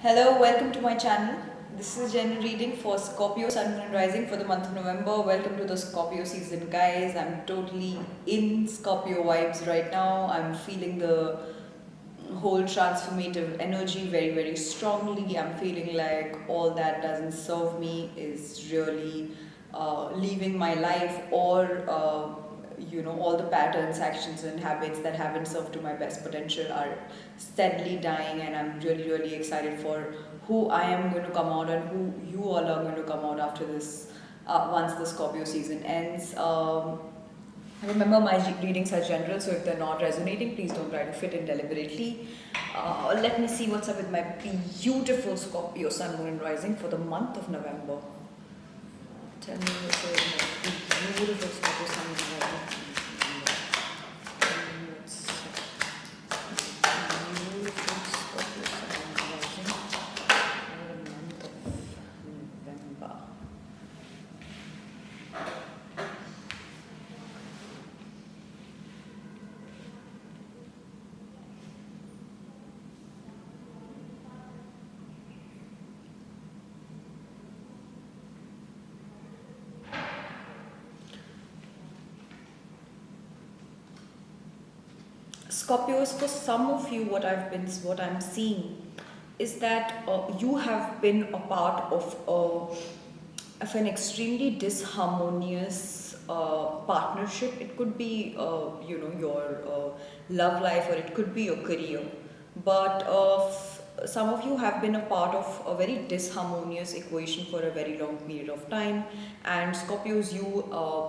Hello, welcome to my channel. This is general reading for Scorpio Sun Moon and Rising for the month of November. Welcome to the Scorpio season, guys. I'm totally in Scorpio vibes right now. I'm feeling the whole transformative energy very, very strongly. I'm feeling like all that doesn't serve me is really leaving my life, or all the patterns, actions, and habits that haven't served to my best potential are steadily dying. And I'm really, really excited for who I am going to come out and who you all are going to come out after this, once the Scorpio season ends. Remember, my readings are general, so if they're not resonating, please don't try to fit in deliberately. Let me see what's up with my beautiful Scorpio Sun, Moon, and Rising for the month of November. Tell me what's up with my beautiful Scorpio Sun, Moon, and Rising. Beautiful Scorpio Sun, Moon, and Rising for the month of November. Scorpios, for some of you, what I'm seeing is that you have been a part of an extremely disharmonious partnership. It could be, your love life, or it could be your career. But some of you have been a part of a very disharmonious equation for a very long period of time. And Scorpios, you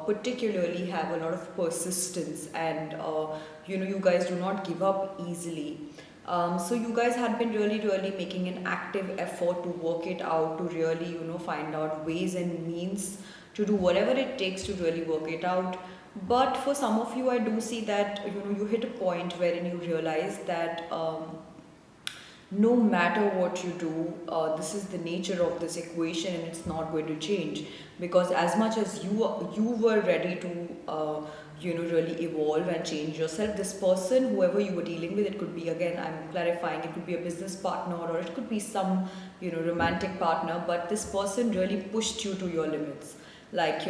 particularly have a lot of persistence, and you guys do not give up easily. So you guys had been really, really making an active effort to work it out, to really, find out ways and means to do whatever it takes to really work it out. But for some of you, I do see that, you hit a point wherein you realize that no matter what you do, this is the nature of this equation, and it's not going to change. Because as much as you were ready to really evolve and change yourself, this person, whoever you were dealing with, it could be, again, I'm clarifying, it could be a business partner, or it could be some romantic partner, but this person really pushed you to your limits. Like,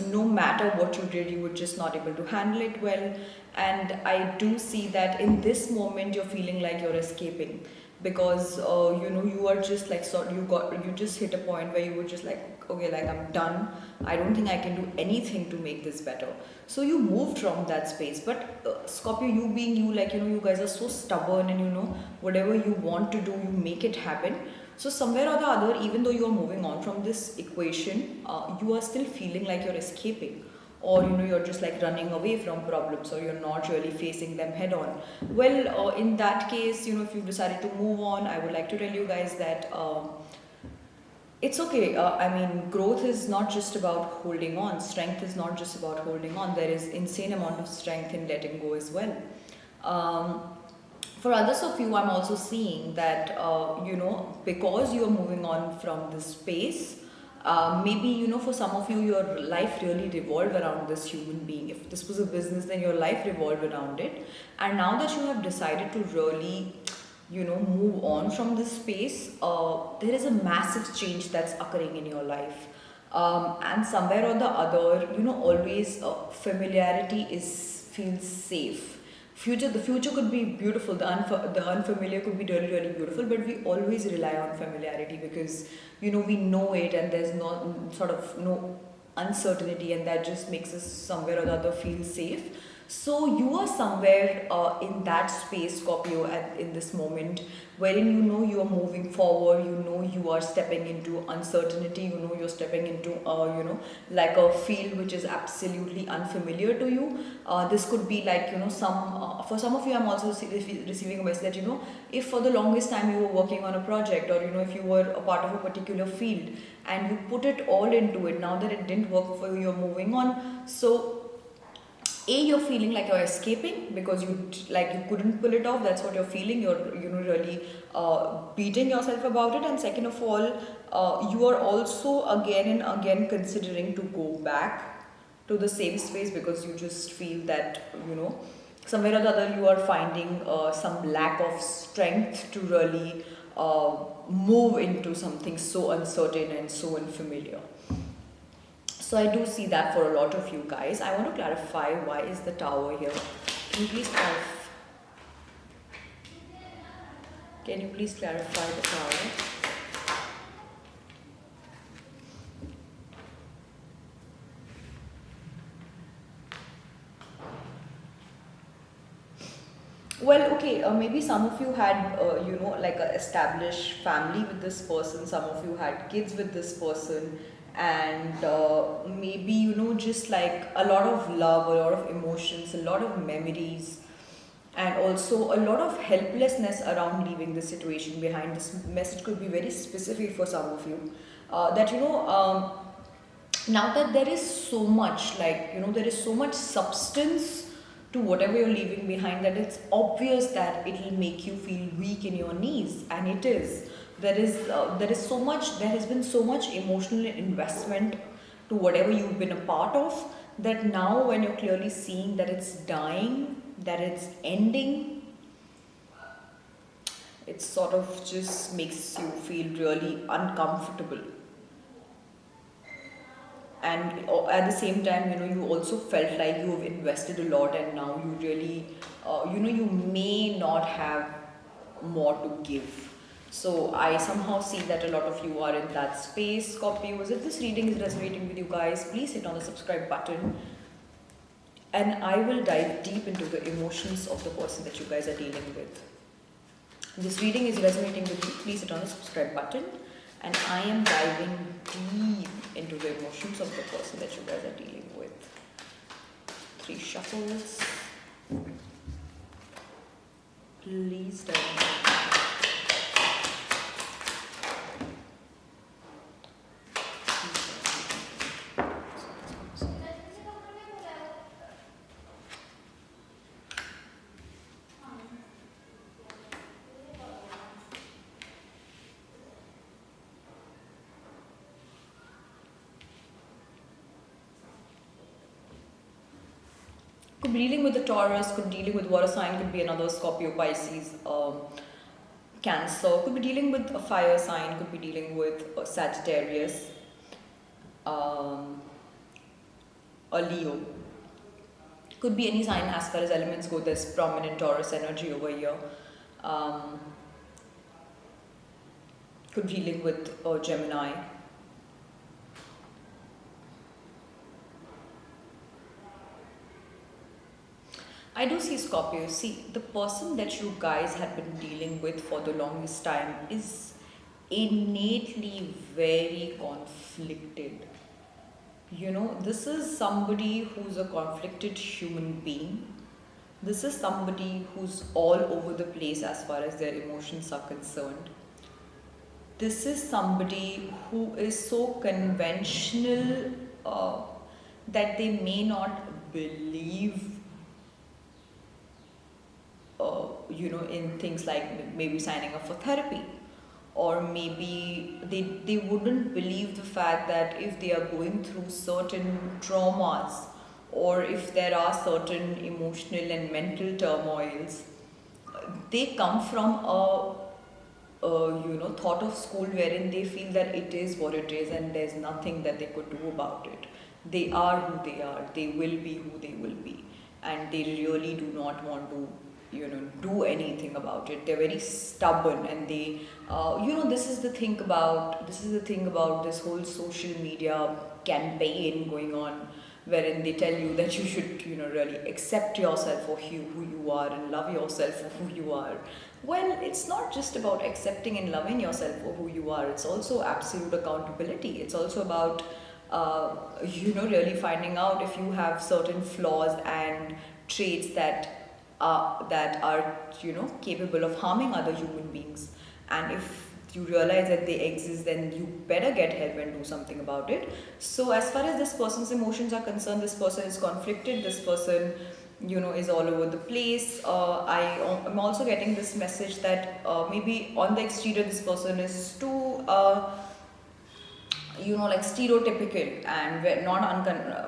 no matter what you did, you were just not able to handle it well. And I do see that in this moment you're feeling like you're escaping, because you are just like, sort you just hit a point where you were just like, okay, like, I'm done. I don't think I can do anything to make this better. So you moved from that space. But Scorpio, you being you, like, you guys are so stubborn, and whatever you want to do, you make it happen. So somewhere or the other, even though you are moving on from this equation, you are still feeling like you're escaping, or you're just like running away from problems, or you're not really facing them head on. Well, in that case, if you've decided to move on, I would like to tell you guys that it's okay. I mean, growth is not just about holding on. Strength is not just about holding on. There is insane amount of strength in letting go as well. Um, for others of you, I'm also seeing that, because you're moving on from this space, maybe, for some of you, your life really revolved around this human being. If this was a business, then your life revolved around it. And now that you have decided to really, move on from this space, there is a massive change that's occurring in your life. And somewhere or the other, always familiarity is feels safe. The future could be beautiful, the unfamiliar could be really, really beautiful, but we always rely on familiarity, because we know it, and there's no sort of no uncertainty, and that just makes us somewhere or the other feel safe. So you are somewhere in that space, Scorpio, in this moment, wherein you are moving forward, you are stepping into uncertainty, you're stepping into like a field which is absolutely unfamiliar to you. This could be like, for some of you, I'm also receiving a message that, if for the longest time you were working on a project, or if you were a part of a particular field and you put it all into it, now that it didn't work for you, you're moving on. So you're feeling like you're escaping because you couldn't pull it off. That's what you're feeling. You're really beating yourself about it. And second of all, you are also again and again considering to go back to the same space, because you just feel that somewhere or the other you are finding some lack of strength to really move into something so uncertain and so unfamiliar. So I do see that for a lot of you guys. I want to clarify, why is the tower here? Can you please clarify the tower? Well, okay, maybe some of you had, like a established family with this person, some of you had kids with this person, and maybe, just like a lot of love, a lot of emotions, a lot of memories, and also a lot of helplessness around leaving the situation behind. This message could be very specific for some of you. That, now that there is so much, there is so much substance to whatever you're leaving behind, that it's obvious that it will make you feel weak in your knees, and it is. There has been so much emotional investment to whatever you've been a part of, that now when you're clearly seeing that it's dying, that it's ending, it sort of just makes you feel really uncomfortable. And at the same time, you also felt like you have invested a lot, and now you really, you may not have more to give. So I somehow see that a lot of you are in that space. Scorpios, if this reading is resonating with you guys, please hit on the subscribe button, and I will dive deep into the emotions of the person that you guys are dealing with. If this reading is resonating with you, please hit on the subscribe button, and I am diving deep into the emotions of the person that you guys are dealing with. 3 shuffles. Please dive. Could be dealing with the Taurus, could be dealing with water sign, could be another Scorpio, Pisces, Cancer, could be dealing with a fire sign, could be dealing with a Sagittarius, um, a Leo. Could be any sign as far as elements go. There's prominent Taurus energy over here. Could be dealing with a Gemini. I do see Scorpio. See, the person that you guys have been dealing with for the longest time is innately very conflicted. This is somebody who's a conflicted human being. This is somebody who's all over the place as far as their emotions are concerned. This is somebody who is so conventional that they may not believe in things like maybe signing up for therapy, or maybe they wouldn't believe the fact that if they are going through certain traumas, or if there are certain emotional and mental turmoils, they come from a thought of school wherein they feel that it is what it is and there's nothing that they could do about it. They are who they are, they will be who they will be, and they really do not want to do anything about it. They're very stubborn, and they this is the thing about this whole social media campaign going on, wherein they tell you that you should really accept yourself for who you are and love yourself for who you are. Well, it's not just about accepting and loving yourself for who you are, it's also absolute accountability. It's also about really finding out if you have certain flaws and traits that are capable of harming other human beings, and if you realize that they exist, then you better get help and do something about it. So as far as this person's emotions are concerned, this person is conflicted, this person is all over the place. I'm also getting this message that maybe on the exterior this person is too like stereotypical and not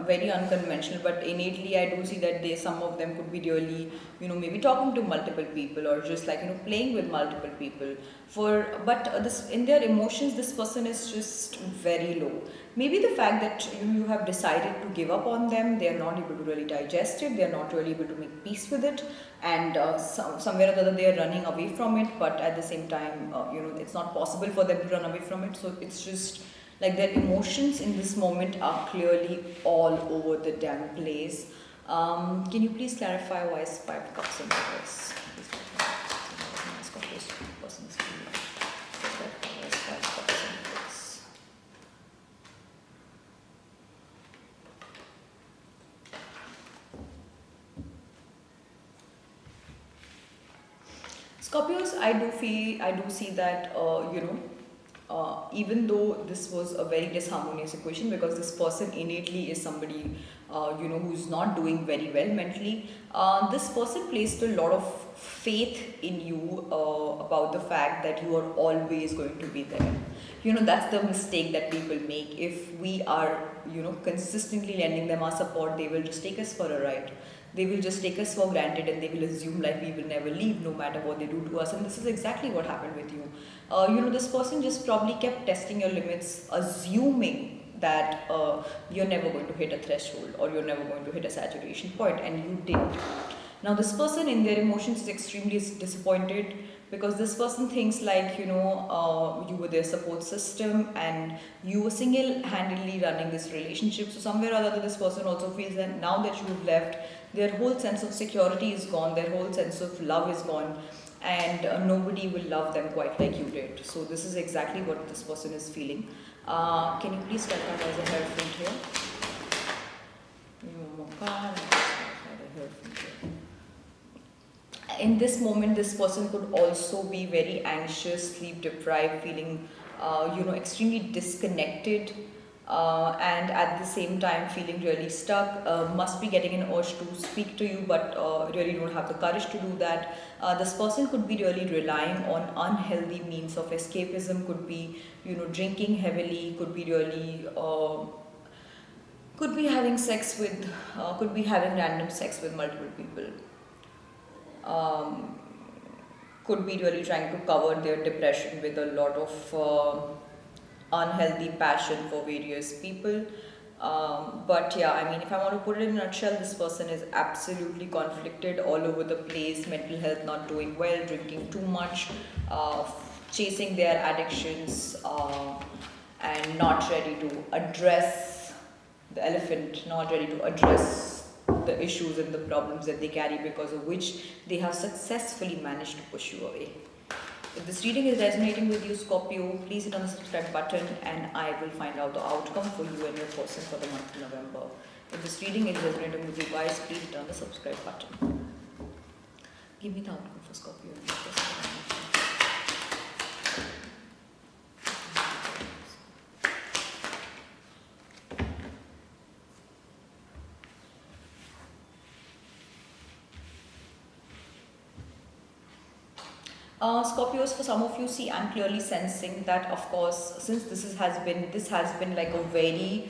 very unconventional, but innately I do see that some of them could be really, maybe talking to multiple people, or just like, playing with multiple people. But this, in their emotions, this person is just very low. Maybe the fact that you have decided to give up on them, they are not able to really digest it, they are not really able to make peace with it, and somewhere or the other they are running away from it, but at the same time, it's not possible for them to run away from it. So it's just like their emotions in this moment are clearly all over the damn place. Can you please clarify why is Five Cups in reverse? Please clarify. This person's feeling. Why is Five Cups in reverse? Scorpios, I do see that, even though this was a very disharmonious equation, because this person innately is somebody, who's not doing very well mentally, this person placed a lot of faith in you, about the fact that you are always going to be there. That's the mistake that people make. If we are, consistently lending them our support, they will just take us for a ride. They will just take us for granted, and they will assume like we will never leave no matter what they do to us. And this is exactly what happened with you. This person just probably kept testing your limits, assuming that you're never going to hit a threshold, or you're never going to hit a saturation point, and you did. Now, this person in their emotions is extremely disappointed, because this person thinks like, you were their support system, and you were single-handedly running this relationship. So somewhere or other, this person also feels that now that you've left, their whole sense of security is gone, their whole sense of love is gone, and nobody will love them quite like you did. So this is exactly what this person is feeling. Can you please tell me there's a Hierophant here? In this moment, this person could also be very anxious, sleep deprived, feeling, extremely disconnected, and at the same time feeling really stuck. Must be getting an urge to speak to you, but really don't have the courage to do that. This person could be really relying on unhealthy means of escapism. Could be, drinking heavily. Could be really. Could be having sex with. Could be having random sex with multiple people. Um, could be really trying to cover their depression with a lot of unhealthy passion for various people. But yeah, I mean, if I want to put it in a nutshell, this person is absolutely conflicted, all over the place, mental health not doing well, drinking too much, chasing their addictions, and not ready to address the elephant, not ready to address the issues and the problems that they carry, because of which they have successfully managed to push you away. If this reading is resonating with you, Scorpio, please hit on the subscribe button, and I will find out the outcome for you and your person for the month of November. If this reading is resonating with you guys, please hit on the subscribe button. Give me the outcome for Scorpio and your person for the month. Scorpios, for some of you, see, I'm clearly sensing that, of course, since this has been like a very,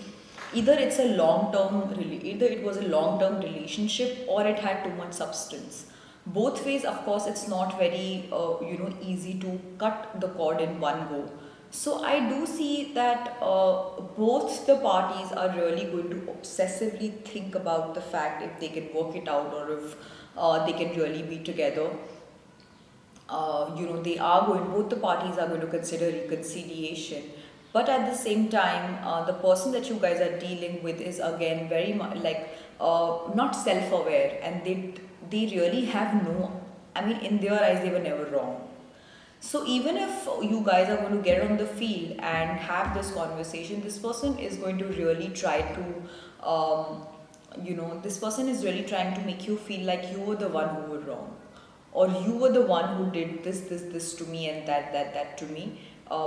either it's a either it was a long-term relationship, or it had too much substance. Both ways, of course, it's not very, easy to cut the cord in one go. So I do see that both the parties are really going to obsessively think about the fact if they can work it out, or if they can really be together. Both the parties are going to consider reconciliation, but at the same time, the person that you guys are dealing with is again very much like, not self-aware, and they really have no, I mean, in their eyes they were never wrong. So even if you guys are going to get on the field and have this conversation, this person is going to really try to, this person is really trying to make you feel like you were the one who were wrong, or you were the one who did this to me, and that to me,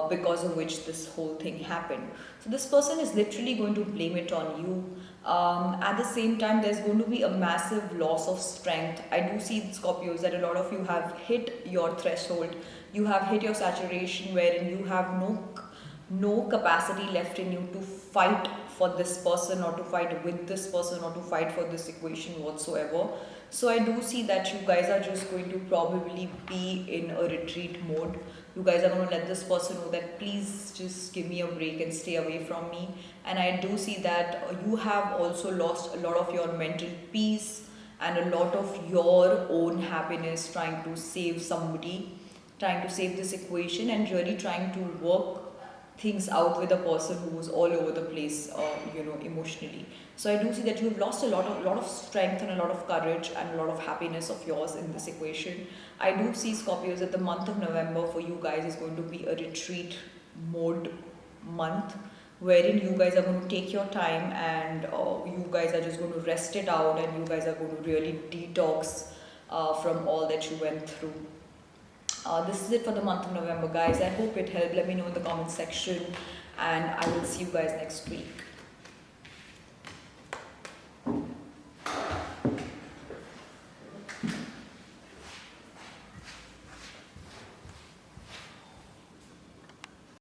because of which this whole thing happened. So this person is literally going to blame it on you. At the same time, there's going to be a massive loss of strength. I do see, Scorpios, that a lot of you have hit your threshold, you have hit your saturation, wherein you have no no capacity left in you to fight for this person or to fight with this person or to fight for this equation whatsoever. So I do see that you guys are just going to probably be in a retreat mode. You guys are going to let this person know that please just give me a break and stay away from me. And I do see that you have also lost a lot of your mental peace and a lot of your own happiness trying to save somebody, trying to save this equation, and really trying to work things out with a person who was all over the place, emotionally. So I do see that you've lost a lot of strength and a lot of courage and a lot of happiness of yours in this equation. I do see, Scorpios, that the month of November for you guys is going to be a retreat mode month, wherein you guys are going to take your time and you guys are just going to rest it out, and you guys are going to really detox from all that you went through. This is it for the month of November, guys. I hope it helped. Let me know in the comment section, and I will see you guys next week.